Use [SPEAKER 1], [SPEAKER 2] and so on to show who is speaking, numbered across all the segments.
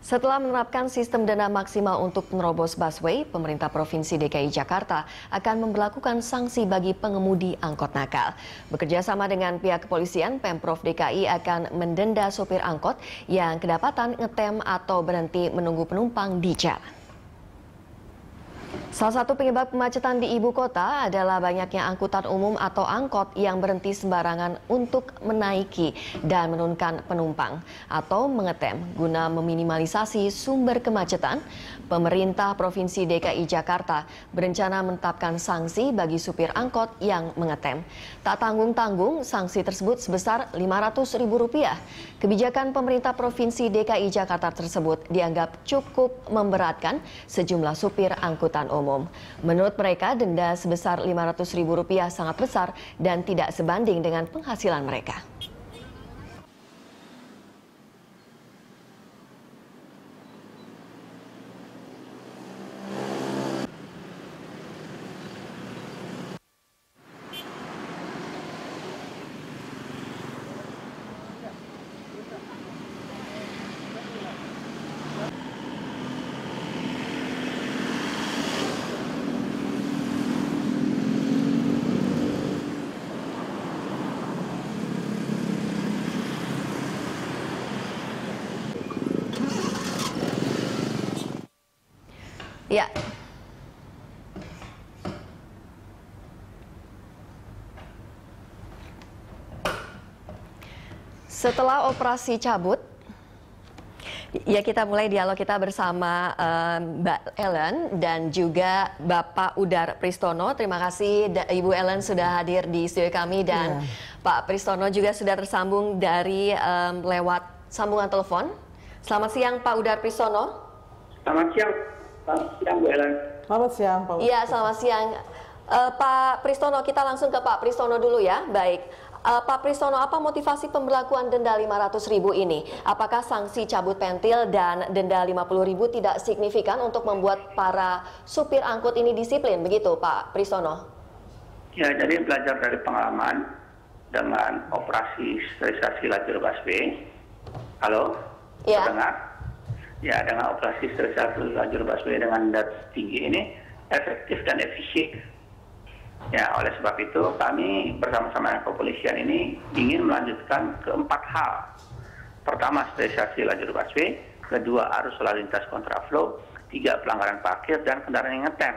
[SPEAKER 1] Setelah menerapkan sistem denda maksimal untuk menerobos busway, pemerintah Provinsi DKI Jakarta akan memberlakukan sanksi bagi pengemudi angkot nakal. Bekerja sama dengan pihak kepolisian, Pemprov DKI akan mendenda sopir angkot yang kedapatan ngetem atau berhenti menunggu penumpang di jalan. Salah satu penyebab kemacetan di ibu kota adalah banyaknya angkutan umum atau angkot yang berhenti sembarangan untuk menaiki dan menurunkan penumpang atau mengetem. Guna meminimalisasi sumber kemacetan, pemerintah Provinsi DKI Jakarta berencana menetapkan sanksi bagi supir angkot yang mengetem. Tak tanggung-tanggung, sanksi tersebut sebesar Rp500.000. Kebijakan pemerintah Provinsi DKI Jakarta tersebut dianggap cukup memberatkan sejumlah supir angkutan umum. Menurut mereka, denda sebesar Rp500.000 sangat besar dan tidak sebanding dengan penghasilan mereka. Ya. Setelah operasi cabut, ya kita mulai dialog kita bersama Mbak Ellen dan juga Bapak Udar Pristono. Terima kasih Ibu Ellen sudah hadir di studio kami dan Pak Pristono juga sudah tersambung dari lewat sambungan telepon. Selamat siang Pak Udar Pristono.
[SPEAKER 2] Selamat siang. Selamat siang, Bu Ellen.
[SPEAKER 3] Selamat siang, Pak.
[SPEAKER 1] Iya, selamat siang. Pak Pristono, kita langsung ke Pak Pristono dulu ya. Baik. Pak Pristono, apa motivasi pemberlakuan denda Rp500.000 ini? Apakah sanksi cabut pentil dan denda Rp50.000 tidak signifikan untuk membuat para supir angkut ini disiplin? Begitu, Pak Pristono?
[SPEAKER 2] Ya, jadi belajar dari pengalaman dengan operasi sterilisasi lajur busway. Halo?
[SPEAKER 1] Ya.
[SPEAKER 2] Terdengar? Ya, dengan operasi sterilisasi lajur busway dengan denda tinggi ini efektif dan efisien. Ya, oleh sebab itu kami bersama-sama dengan kepolisian ini ingin melanjutkan ke 4 hal. Pertama, sterilisasi lajur busway. Kedua, arus lalu lintas kontraflow. 3, pelanggaran parkir dan kendaraan yang ngetem.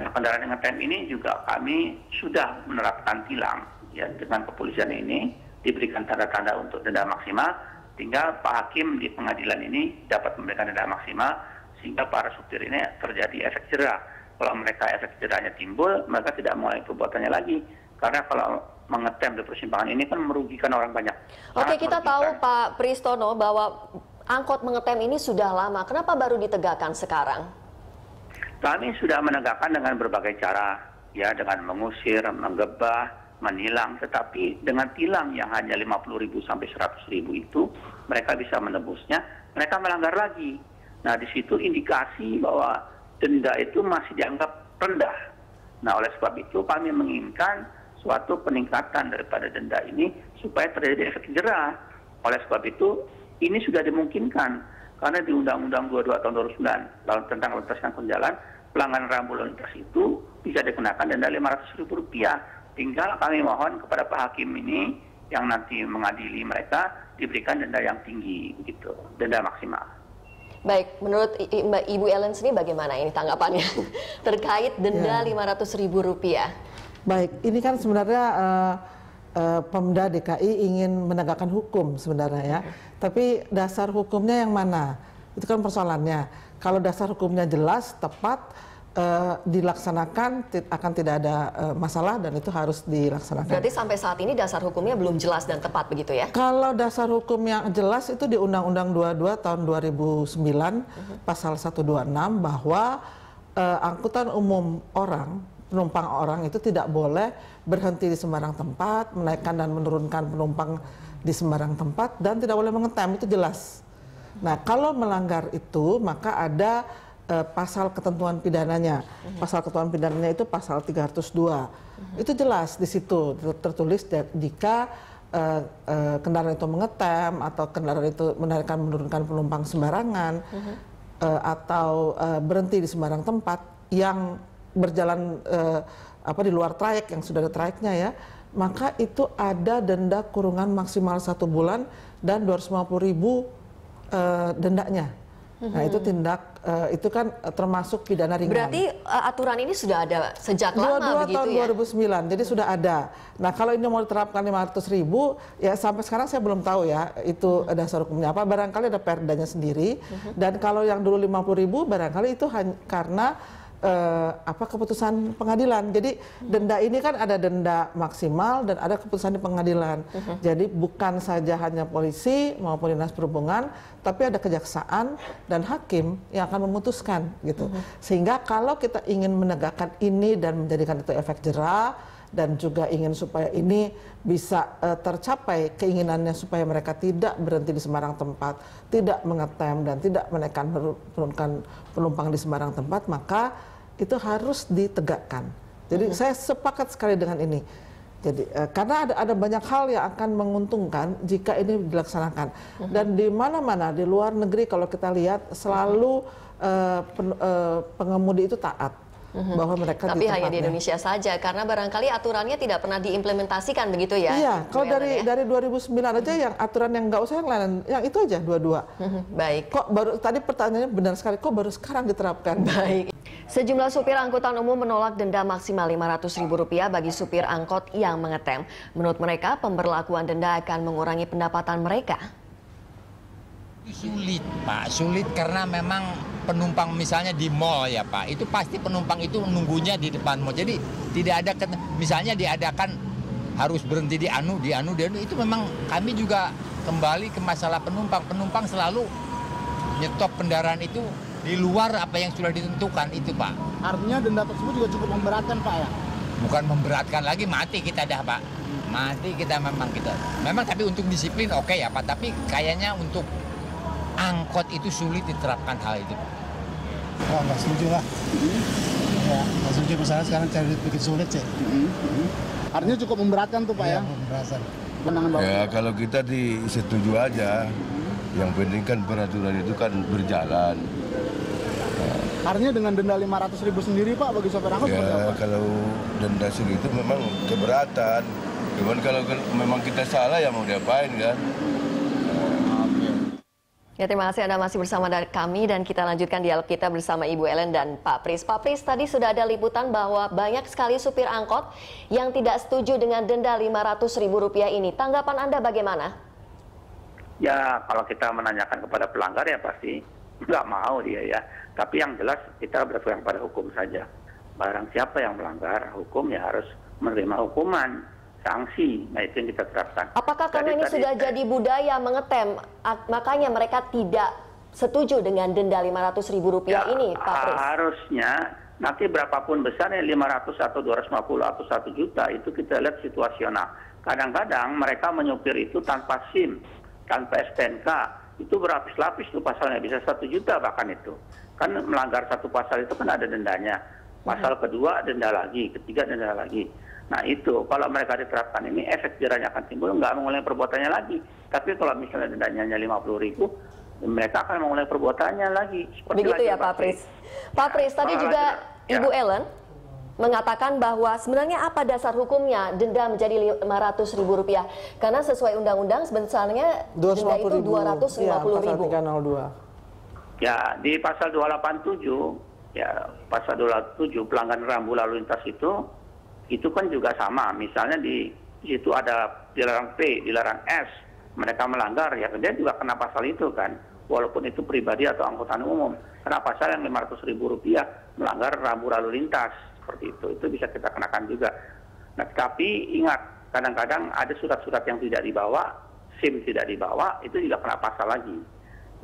[SPEAKER 2] Nah, kendaraan yang ngetem ini juga kami sudah menerapkan tilang. Ya, dengan kepolisian ini diberikan tanda-tanda untuk denda maksimal. Tinggal Pak Hakim di pengadilan ini dapat memberikan denda maksimal sehingga para supir ini terjadi efek jera. Kalau mereka efek jerahnya timbul, mereka tidak mulai perbuatannya lagi. Karena kalau mengetem di persimpangan ini kan merugikan orang banyak.
[SPEAKER 1] Oke, kita tahu Pak Pristono bahwa angkot mengetem ini sudah lama. Kenapa baru ditegakkan sekarang?
[SPEAKER 2] Kami sudah menegakkan dengan berbagai cara, ya, dengan mengusir, menggebah, menilang, tetapi dengan tilang yang hanya Rp50.000 sampai Rp100.000 itu mereka bisa menebusnya, mereka melanggar lagi. Nah, di situ indikasi bahwa denda itu masih dianggap rendah. Nah, oleh sebab itu kami menginginkan suatu peningkatan daripada denda ini supaya terjadi efek jera. Oleh sebab itu ini sudah dimungkinkan karena di Undang-Undang 22 tahun 2009 tentang lalu lintas angkutan jalan, pelanggaran rambu lalu lintas itu bisa dikenakan denda Rp500.000. Tinggal kami mohon kepada Pak Hakim ini yang nanti mengadili mereka diberikan denda yang tinggi, begitu, denda maksimal.
[SPEAKER 1] Baik, menurut Ibu Ellen sendiri bagaimana ini tanggapannya terkait denda Rp500.000?
[SPEAKER 3] Baik, ini kan sebenarnya Pemda DKI ingin menegakkan hukum sebenarnya ya. Tapi dasar hukumnya yang mana? Itu kan persoalannya. Kalau dasar hukumnya jelas, tepat, dilaksanakan akan tidak ada masalah dan itu harus dilaksanakan.
[SPEAKER 1] Berarti sampai saat ini dasar hukumnya belum jelas dan tepat begitu ya?
[SPEAKER 3] Kalau dasar hukum yang jelas itu di Undang-Undang 22 tahun 2009 pasal 126 bahwa angkutan umum orang, penumpang orang itu tidak boleh berhenti di sembarang tempat, menaikkan dan menurunkan penumpang di sembarang tempat dan tidak boleh mengetem, itu jelas. Nah, kalau melanggar itu maka ada pasal ketentuan pidananya. Pasal ketentuan pidananya itu pasal 302. Itu jelas di situ tertulis jika kendaraan itu mengetem atau kendaraan itu menurunkan penumpang sembarangan atau berhenti di sembarang tempat yang berjalan di luar trayek yang sudah ada trayeknya ya, maka itu ada denda kurungan maksimal 1 bulan dan 250.000 dendanya. Nah itu itu kan termasuk pidana ringan.
[SPEAKER 1] Berarti aturan ini sudah ada sejak lama begitu
[SPEAKER 3] tahun
[SPEAKER 1] ya?
[SPEAKER 3] 2009, jadi sudah ada. Nah kalau ini mau diterapkan 500.000, ya sampai sekarang saya belum tahu ya itu dasar hukumnya apa. Barangkali ada perdanya sendiri. Dan kalau yang dulu 50.000, barangkali itu karena keputusan pengadilan. Jadi denda ini kan ada denda maksimal dan ada keputusan di pengadilan. Jadi bukan saja hanya polisi maupun dinas perhubungan, tapi ada kejaksaan dan hakim yang akan memutuskan gitu. Sehingga kalau kita ingin menegakkan ini dan menjadikan itu efek jera dan juga ingin supaya ini bisa tercapai keinginannya supaya mereka tidak berhenti di sembarang tempat, tidak mengetem dan tidak menurunkan penumpang di sembarang tempat, maka itu harus ditegakkan. Jadi saya sepakat sekali dengan ini. Jadi karena ada banyak hal yang akan menguntungkan jika ini dilaksanakan. Dan di mana-mana di luar negeri kalau kita lihat selalu pengemudi itu taat. Bahwa mereka
[SPEAKER 1] tapi hanya di Indonesia saja karena barangkali aturannya tidak pernah diimplementasikan begitu ya.
[SPEAKER 3] Iya, kalau dari 2009 aja yang aturan yang nggak usah yang lain, yang itu aja dua-dua.
[SPEAKER 1] Baik.
[SPEAKER 3] Kok baru tadi pertanyaannya benar sekali, kok baru sekarang diterapkan?
[SPEAKER 1] Baik. Sejumlah supir angkutan umum menolak denda maksimal Rp500.000 bagi supir angkot yang mengetem. Menurut mereka, pemberlakuan denda akan mengurangi pendapatan mereka.
[SPEAKER 4] Sulit Pak, sulit karena memang penumpang misalnya di mall ya Pak, itu pasti penumpang itu nunggunya di depan mall. Jadi tidak ada, misalnya diadakan harus berhenti di anu, itu memang kami juga kembali ke masalah penumpang. Penumpang selalu nyetop kendaraan itu di luar apa yang sudah ditentukan itu Pak.
[SPEAKER 5] Artinya denda tersebut juga cukup memberatkan Pak ya?
[SPEAKER 4] Bukan memberatkan lagi, mati kita dah Pak. Mati kita memang tapi untuk disiplin oke ya Pak, tapi kayaknya untuk angkot itu sulit diterapkan hal itu.
[SPEAKER 5] Oh, nggak setuju lah. Ya, nggak setuju misalnya sekarang cari bikin sulit sih. Artinya cukup memberatkan tuh Pak ya?
[SPEAKER 3] Memberatkan.
[SPEAKER 6] Ya kalau kita setuju aja. Yang penting kan peraturan itu kan berjalan.
[SPEAKER 5] Artinya dengan denda 500.000 sendiri Pak bagi sopir angkot seperti apa?
[SPEAKER 6] Kalau denda segitu memang keberatan. Cuman kalau memang kita salah ya mau diapain kan?
[SPEAKER 1] Ya, terima kasih Anda masih bersama kami dan kita lanjutkan dialog kita bersama Ibu Ellen dan Pak Pris. Pak Pris, tadi sudah ada liputan bahwa banyak sekali supir angkot yang tidak setuju dengan denda Rp500.000 ini. Tanggapan Anda bagaimana?
[SPEAKER 2] Ya, kalau kita menanyakan kepada pelanggar ya pasti nggak mau dia ya. Tapi yang jelas kita berpegang pada hukum saja. Barang siapa yang melanggar hukum ya harus menerima hukuman. Sanksi, nah itu yang kita terapkan.
[SPEAKER 1] Apakah karena ini sudah jadi budaya mengetem, makanya mereka tidak setuju dengan denda Rp500.000 ini, Pak Pris?
[SPEAKER 2] Harusnya nanti berapapun besarnya 500 atau 250 atau 1 juta itu kita lihat situasional. Kadang-kadang mereka menyupir itu tanpa SIM, tanpa STNK, itu berlapis-lapis tuh pasalnya, bisa 1 juta bahkan itu. Kan melanggar satu pasal itu kan ada dendanya. Pasal kedua denda lagi, ketiga denda lagi. Nah itu, kalau mereka diterapkan ini, efek jerahnya akan timbul, nggak mengulangi perbuatannya lagi. Tapi kalau misalnya dendanya hanya 50.000, mereka akan mengulangi perbuatannya lagi.
[SPEAKER 1] Begitu ya Pak Pris. Pak Pris, tadi juga Ibu Ellen mengatakan bahwa sebenarnya apa dasar hukumnya denda menjadi Rp500.000? Karena sesuai undang-undang sebenarnya denda itu Rp250.000.
[SPEAKER 2] Ya, di pasal 287, ya pasal 287 pelanggaran rambu lalu lintas itu kan juga sama. Misalnya di situ ada dilarang P, dilarang S, mereka melanggar, ya dia juga kena pasal itu kan. Walaupun itu pribadi atau angkutan umum, kena pasal yang Rp500.000 melanggar rambu lalu lintas seperti itu bisa kita kenakan juga. Nah, tapi ingat, kadang-kadang ada surat-surat yang tidak dibawa, SIM tidak dibawa, itu juga kena pasal lagi.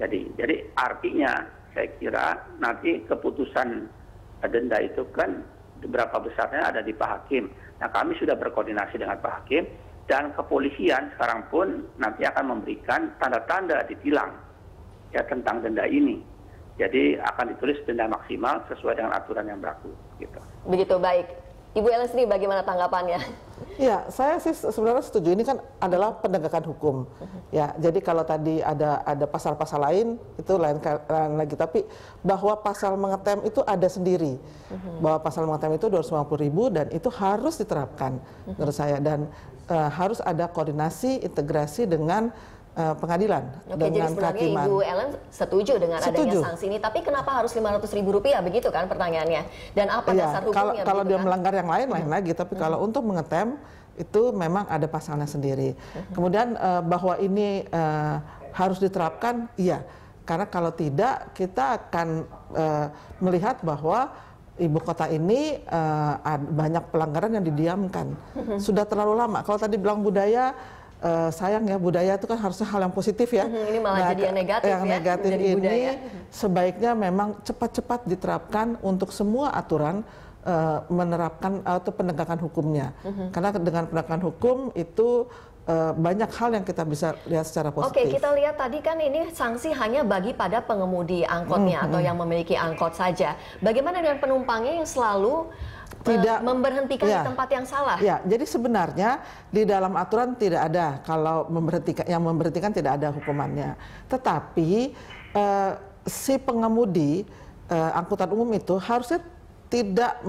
[SPEAKER 2] Jadi artinya saya kira nanti keputusan denda itu kan berapa besarnya ada di Pak Hakim. Nah, kami sudah berkoordinasi dengan Pak Hakim dan kepolisian sekarang pun nanti akan memberikan tanda-tanda ditilang ya tentang denda ini. Jadi akan ditulis denda maksimal sesuai dengan aturan yang berlaku. Gitu.
[SPEAKER 1] Begitu, baik. Ibu Ellen sendiri bagaimana tanggapannya?
[SPEAKER 3] Ya, saya sih sebenarnya setuju. Ini kan adalah penegakan hukum. Ya, jadi kalau tadi ada pasal-pasal lain itu lain lagi. Tapi bahwa pasal mengetem itu ada sendiri. Bahwa pasal mengetem itu 250.000 dan itu harus diterapkan menurut saya. Dan harus ada koordinasi, integrasi dengan pengadilan.
[SPEAKER 1] Oke, jadi sebenarnya Ibu Ellen setuju dengan adanya sanksi ini, tapi kenapa harus Rp500.000 begitu kan pertanyaannya? Dan apa dasar hukumnya?
[SPEAKER 3] Kalau dia melanggar yang lain lagi, tapi kalau untuk mengetem itu memang ada pasalnya sendiri. Kemudian bahwa ini harus diterapkan, iya, karena kalau tidak kita akan melihat bahwa ibu kota ini banyak pelanggaran yang didiamkan. Sudah terlalu lama. Kalau tadi bilang budaya, sayang ya, budaya itu kan harusnya hal yang positif ya.
[SPEAKER 1] Ini malah jadi yang negatif
[SPEAKER 3] yang negatif ini budaya. Sebaiknya memang cepat-cepat diterapkan untuk semua aturan, menerapkan atau penegakan hukumnya. Karena dengan penegakan hukum itu banyak hal yang kita bisa lihat secara positif.
[SPEAKER 1] Oke, kita lihat tadi kan ini sanksi hanya bagi pada pengemudi angkotnya atau yang memiliki angkot saja. Bagaimana dengan penumpangnya yang selalu tidak memberhentikan di tempat yang salah?
[SPEAKER 3] Ya, jadi sebenarnya di dalam aturan tidak ada kalau memberhentikan tidak ada hukumannya. Tetapi si pengemudi angkutan umum itu harusnya tidak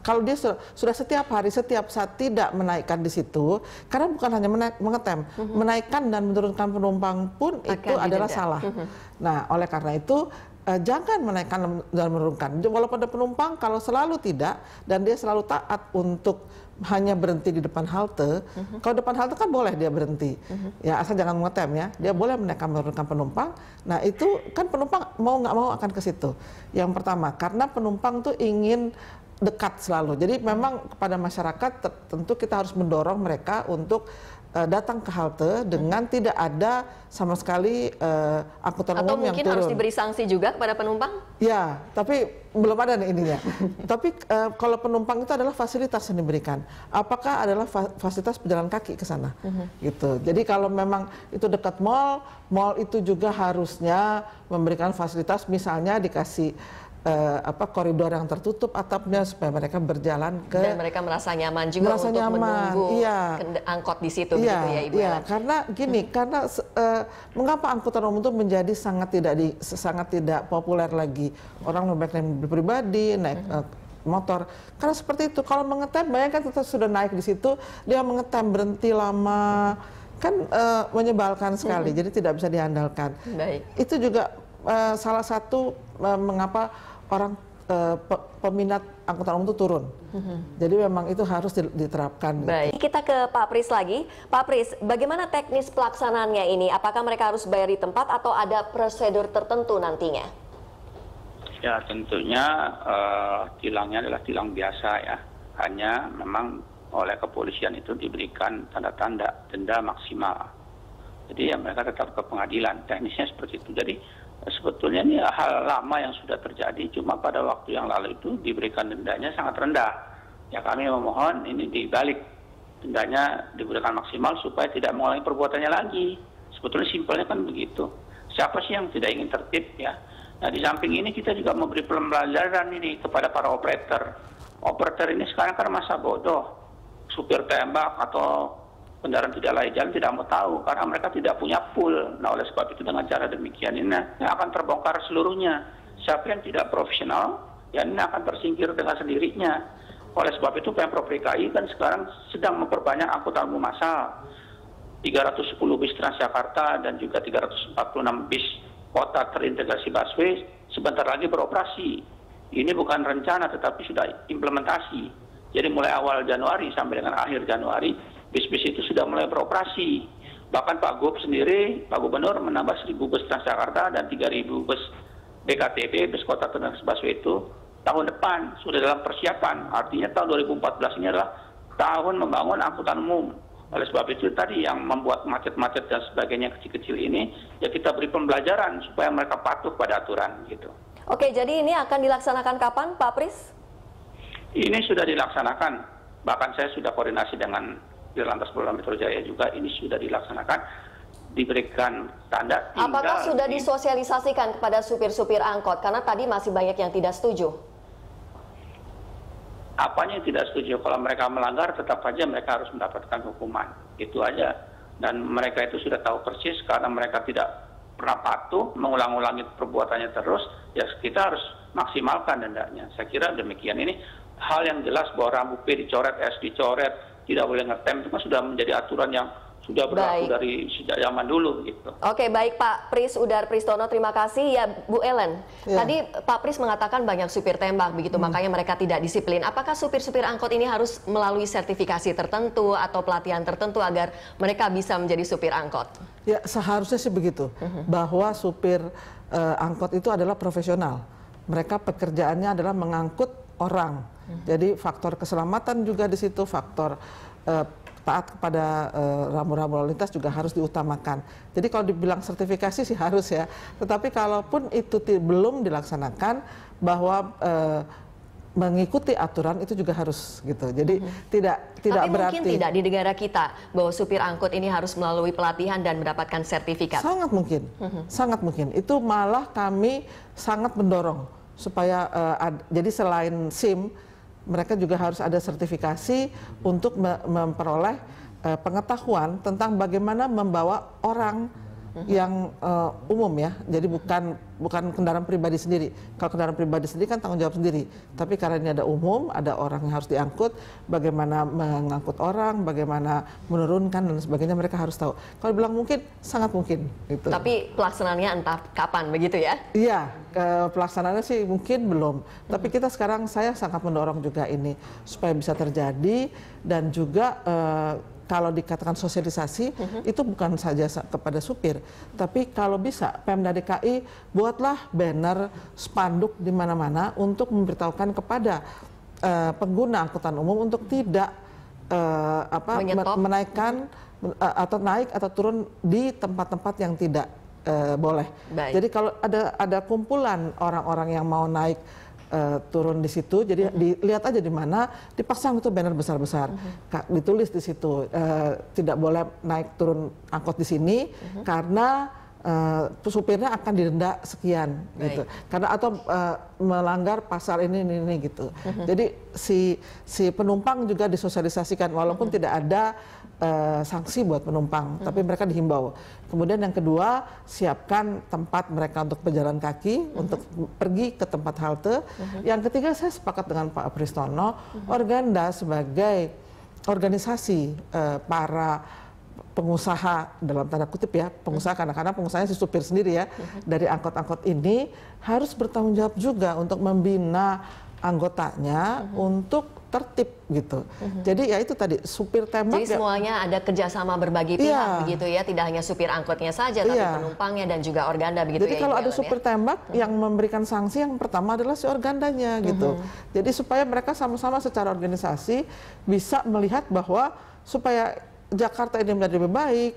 [SPEAKER 3] kalau dia sudah setiap hari, setiap saat tidak menaikkan di situ, karena bukan hanya mengetem, menaikkan dan menurunkan penumpang pun itu adalah salah. Nah, oleh karena itu jangan menaikkan dan menurunkan. Walaupun ada penumpang, kalau selalu tidak dan dia selalu taat untuk hanya berhenti di depan halte, kalau depan halte kan boleh dia berhenti, ya asal jangan mengetem ya. Dia boleh menaikkan menurunkan penumpang. Nah itu kan penumpang mau nggak mau akan ke situ. Yang pertama, karena penumpang tuh ingin dekat selalu. Jadi memang kepada masyarakat tentu kita harus mendorong mereka untuk datang ke halte dengan tidak ada sama sekali angkutan umum yang turun.
[SPEAKER 1] Atau mungkin harus diberi sanksi juga kepada penumpang?
[SPEAKER 3] Ya, tapi belum ada nih ininya. Tapi kalau penumpang itu adalah fasilitas yang diberikan. Apakah adalah fasilitas pejalan kaki ke sana? Gitu. Jadi kalau memang itu dekat mall, mall itu juga harusnya memberikan fasilitas, misalnya dikasih koridor yang tertutup atapnya supaya mereka berjalan ke,
[SPEAKER 1] dan mereka merasa nyaman juga untuk menunggu angkot di situ, begitu ya Ibu Ellen?
[SPEAKER 3] Karena gini, karena mengapa angkutan umum itu menjadi sangat tidak populer lagi? Orang lebih baik naik mobil pribadi, naik motor. Karena seperti itu, kalau mengetem, bayangkan kita sudah naik di situ, dia mengetem berhenti lama, kan menyebalkan sekali, jadi tidak bisa diandalkan.
[SPEAKER 1] Baik.
[SPEAKER 3] Itu juga salah satu mengapa orang peminat angkutan umum itu turun. Jadi memang itu harus diterapkan.
[SPEAKER 1] Baik.
[SPEAKER 3] Gitu.
[SPEAKER 1] Kita ke Pak Pris lagi. Pak Pris, bagaimana teknis pelaksanaannya ini? Apakah mereka harus bayar di tempat atau ada prosedur tertentu nantinya?
[SPEAKER 2] Ya tentunya tilangnya adalah tilang biasa ya. Hanya memang oleh kepolisian itu diberikan tanda-tanda denda maksimal. Jadi ya mereka tetap ke pengadilan. Teknisnya seperti itu. Jadi sebetulnya ini hal lama yang sudah terjadi, cuma pada waktu yang lalu itu diberikan dendanya sangat rendah. Ya kami memohon ini dibalik, dendanya diberikan maksimal supaya tidak mengulangi perbuatannya lagi. Sebetulnya simpelnya kan begitu. Siapa sih yang tidak ingin tertib ya? Nah di samping ini kita juga memberi pembelajaran ini kepada para operator. Operator ini sekarang kan masa bodoh, supir tembak atau kendaraan tidak layak jalan tidak mau tahu karena mereka tidak punya pool. Nah oleh sebab itu dengan cara demikian ini akan terbongkar seluruhnya. Siapa yang tidak profesional, ya ini akan tersingkir dengan sendirinya. Oleh sebab itu Pemprov DKI kan sekarang sedang memperbanyak angkutan umum massal. 310 bis Transjakarta dan juga 346 bis kota terintegrasi busway sebentar lagi beroperasi. Ini bukan rencana tetapi sudah implementasi. Jadi mulai awal Januari sampai dengan akhir Januari bis-bis itu sudah mulai beroperasi. Bahkan Pak Gub sendiri, Pak Gubernur menambah 1.000 bus Transjakarta dan 3.000 bus BKTB, bus kota terintegrasi busway itu tahun depan sudah dalam persiapan. Artinya tahun 2014 ini adalah tahun membangun angkutan umum. Oleh sebab itu tadi yang membuat macet-macet dan sebagainya kecil-kecil ini, ya kita beri pembelajaran supaya mereka patuh pada aturan gitu.
[SPEAKER 1] Oke, jadi ini akan dilaksanakan kapan Pak Pris?
[SPEAKER 2] Ini sudah dilaksanakan. Bahkan saya sudah koordinasi dengan Dirlantas Polda Metro Jaya juga, ini sudah dilaksanakan, diberikan tanda.
[SPEAKER 1] Apakah sudah disosialisasikan kepada supir-supir angkot? Karena tadi masih banyak yang tidak setuju.
[SPEAKER 2] apanya yang tidak setuju. Kalau mereka melanggar, tetap saja mereka harus mendapatkan hukuman. Itu aja. Dan mereka itu sudah tahu persis karena mereka tidak pernah patuh, mengulang-ulangi perbuatannya terus, ya kita harus maksimalkan dendanya. Saya kira demikian. Ini hal yang jelas bahwa rambu P dicoret, S dicoret, tidak boleh ngetem, itu kan sudah menjadi aturan yang sudah berlaku dari sejak zaman dulu gitu.
[SPEAKER 1] Oke, baik Pak Pris Udar Pristono, terima kasih. Ya Bu Ellen, tadi Pak Pris mengatakan banyak supir tembak, begitu makanya mereka tidak disiplin. Apakah supir-supir angkot ini harus melalui sertifikasi tertentu atau pelatihan tertentu agar mereka bisa menjadi supir angkot?
[SPEAKER 3] Ya seharusnya sih begitu, bahwa supir angkot itu adalah profesional. Mereka pekerjaannya adalah mengangkut orang. Jadi faktor keselamatan juga di situ, faktor taat kepada rambu-rambu lalu lintas juga harus diutamakan. Jadi kalau dibilang sertifikasi sih harus ya. Tetapi kalaupun itu belum dilaksanakan, bahwa mengikuti aturan itu juga harus gitu. Jadi tidak
[SPEAKER 1] Tapi
[SPEAKER 3] berarti.
[SPEAKER 1] mungkin tidak di negara kita bahwa supir angkut ini harus melalui pelatihan dan mendapatkan sertifikat.
[SPEAKER 3] Sangat mungkin, sangat mungkin. Itu malah kami sangat mendorong supaya jadi selain SIM, mereka juga harus ada sertifikasi untuk memperoleh pengetahuan tentang bagaimana membawa orang yang umum ya. Jadi bukan kendaraan pribadi sendiri. Kalau kendaraan pribadi sendiri kan tanggung jawab sendiri. Tapi karena ini ada umum, ada orang yang harus diangkut, bagaimana mengangkut orang, bagaimana menurunkan dan sebagainya, mereka harus tahu. Kalau bilang mungkin, sangat mungkin. Gitu.
[SPEAKER 1] Tapi pelaksanaannya entah kapan begitu ya?
[SPEAKER 3] Iya, pelaksanaannya sih mungkin belum. Tapi kita sekarang, saya sangat mendorong juga ini supaya bisa terjadi, dan juga kalau dikatakan sosialisasi itu bukan saja kepada supir, tapi kalau bisa Pemda DKI buatlah banner, spanduk di mana-mana untuk memberitahukan kepada pengguna angkutan umum untuk tidak menaikkan atau naik atau turun di tempat-tempat yang tidak boleh.
[SPEAKER 1] Baik.
[SPEAKER 3] Jadi kalau ada kumpulan orang-orang yang mau naik turun di situ, jadi dilihat aja di mana, dipasang itu banner besar-besar, ditulis di situ tidak boleh naik turun angkot di sini karena supirnya akan didenda sekian. Gitu. Karena atau melanggar pasal ini gitu. Jadi si penumpang juga disosialisasikan walaupun tidak ada sanksi buat penumpang, tapi mereka dihimbau. Kemudian yang kedua, siapkan tempat mereka untuk berjalan kaki, untuk pergi ke tempat halte. Yang ketiga, saya sepakat dengan Pak Pristono, Organda sebagai organisasi para pengusaha, dalam tanda kutip ya, pengusaha, karena pengusahanya si supir sendiri ya, dari angkot-angkot ini harus bertanggung jawab juga untuk membina anggotanya untuk tertib gitu. Jadi ya itu tadi, supir tembak.
[SPEAKER 1] Jadi semuanya ada kerjasama berbagi pihak begitu ya, tidak hanya supir angkotnya saja, tapi penumpangnya dan juga Organda begitu.
[SPEAKER 3] Jadi
[SPEAKER 1] ya. Jadi
[SPEAKER 3] kalau ada supir tembak, yang memberikan sanksi yang pertama adalah si Organdanya gitu. Jadi supaya mereka sama-sama secara organisasi bisa melihat bahwa supaya Jakarta ini menjadi lebih baik,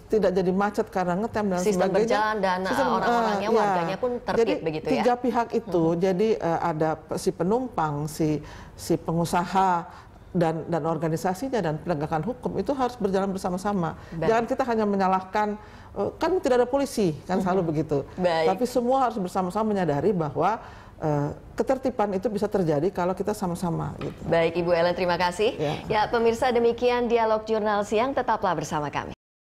[SPEAKER 3] tidak jadi macet karena ngetem dan
[SPEAKER 1] sistem
[SPEAKER 3] sebagainya.
[SPEAKER 1] Berjalan dan orang-orangnya, warganya pun tertib
[SPEAKER 3] jadi,
[SPEAKER 1] begitu ya.
[SPEAKER 3] Tiga pihak itu, jadi ada si penumpang, si pengusaha dan organisasinya dan penegakan hukum itu harus berjalan bersama-sama. Jangan kita hanya menyalahkan, kan tidak ada polisi, kan selalu begitu. Tapi semua harus bersama-sama menyadari bahwa ketertiban itu bisa terjadi kalau kita sama-sama. Gitu.
[SPEAKER 1] Baik Ibu Ellen, terima kasih. Ya pemirsa, demikian Dialog Jurnal Siang, tetaplah bersama kami.